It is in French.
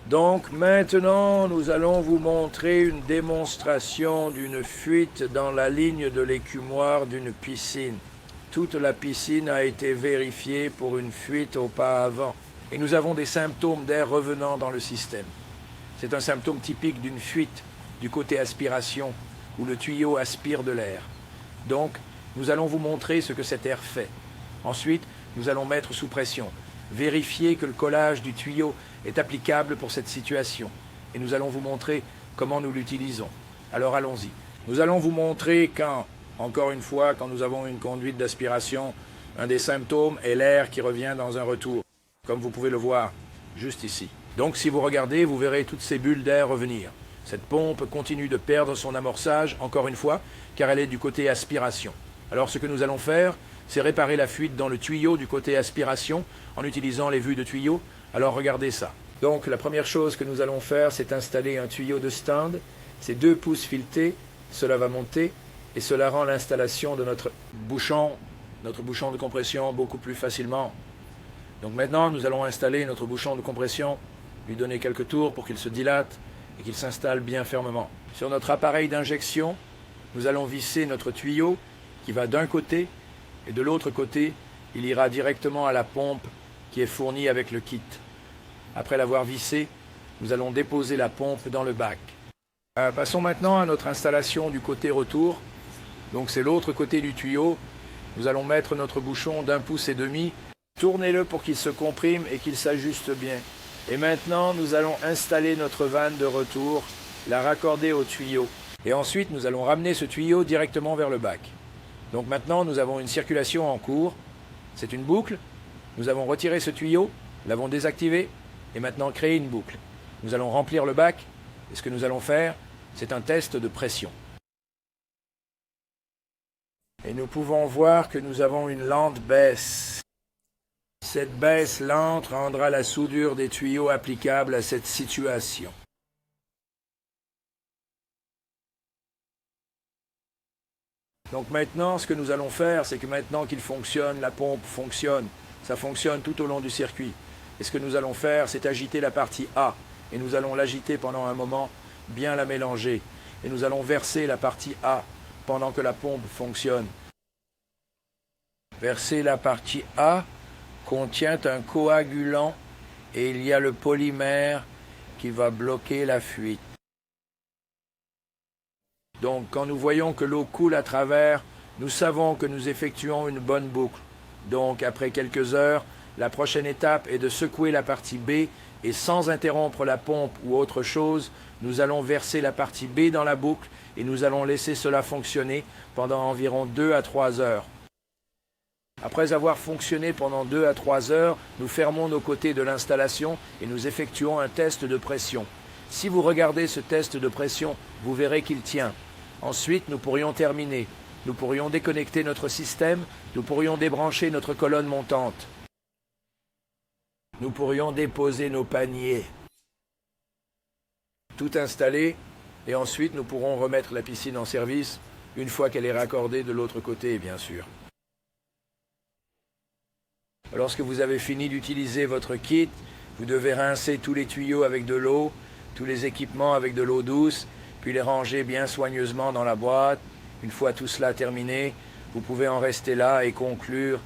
Donc maintenant, nous allons vous montrer une démonstration d'une fuite dans la ligne de l'écumoire d'une piscine. Toute la piscine a été vérifiée pour une fuite auparavant. Et nous avons des symptômes d'air revenant dans le système. C'est un symptôme typique d'une fuite du côté aspiration, où le tuyau aspire de l'air. Donc, nous allons vous montrer ce que cet air fait. Ensuite, nous allons mettre sous pression, vérifier que le collage du tuyau est applicable pour cette situation. Et nous allons vous montrer comment nous l'utilisons. Alors allons-y. Nous allons vous montrer encore une fois, quand nous avons une conduite d'aspiration, un des symptômes est l'air qui revient dans un retour, comme vous pouvez le voir juste ici. Donc si vous regardez, vous verrez toutes ces bulles d'air revenir. Cette pompe continue de perdre son amorçage, encore une fois, car elle est du côté aspiration. Alors ce que nous allons faire, c'est réparer la fuite dans le tuyau du côté aspiration en utilisant les vues de tuyau. Alors regardez ça. Donc la première chose que nous allons faire, c'est installer un tuyau de stand. C'est 2 pouces filetés, cela va monter et cela rend l'installation de notre bouchon de compression beaucoup plus facilement. Donc maintenant, nous allons installer notre bouchon de compression, lui donner quelques tours pour qu'il se dilate et qu'il s'installe bien fermement. Sur notre appareil d'injection, nous allons visser notre tuyau qui va d'un côté et de l'autre côté, il ira directement à la pompe qui est fournie avec le kit. Après l'avoir vissé, nous allons déposer la pompe dans le bac. Passons maintenant à notre installation du côté retour. Donc c'est l'autre côté du tuyau. Nous allons mettre notre bouchon d'1,5 pouce. Tournez-le pour qu'il se comprime et qu'il s'ajuste bien. Et maintenant, nous allons installer notre vanne de retour, la raccorder au tuyau. Et ensuite, nous allons ramener ce tuyau directement vers le bac. Donc maintenant, nous avons une circulation en cours. C'est une boucle. Nous avons retiré ce tuyau, l'avons désactivé et maintenant créé une boucle. Nous allons remplir le bac et ce que nous allons faire, c'est un test de pression. Et nous pouvons voir que nous avons une lente baisse. Cette baisse lente rendra la soudure des tuyaux applicable à cette situation. Donc maintenant, ce que nous allons faire, c'est que maintenant qu'il fonctionne, la pompe fonctionne, ça fonctionne tout au long du circuit. Et ce que nous allons faire, c'est agiter la partie A. Et nous allons l'agiter pendant un moment, bien la mélanger. Et nous allons verser la partie A pendant que la pompe fonctionne. Verser la partie A contient un coagulant et il y a le polymère qui va bloquer la fuite. Donc quand nous voyons que l'eau coule à travers, nous savons que nous effectuons une bonne boucle. Donc après quelques heures, la prochaine étape est de secouer la partie B et sans interrompre la pompe ou autre chose, nous allons verser la partie B dans la boucle et nous allons laisser cela fonctionner pendant environ 2 à 3 heures. Après avoir fonctionné pendant 2 à 3 heures, nous fermons nos côtés de l'installation et nous effectuons un test de pression. Si vous regardez ce test de pression, vous verrez qu'il tient. Ensuite, nous pourrions terminer. Nous pourrions déconnecter notre système, nous pourrions débrancher notre colonne montante. Nous pourrions déposer nos paniers. Tout installé, et ensuite nous pourrons remettre la piscine en service, une fois qu'elle est raccordée de l'autre côté, bien sûr. Lorsque vous avez fini d'utiliser votre kit, vous devez rincer tous les tuyaux avec de l'eau, tous les équipements avec de l'eau douce, puis les ranger bien soigneusement dans la boîte. Une fois tout cela terminé, vous pouvez en rester là et conclure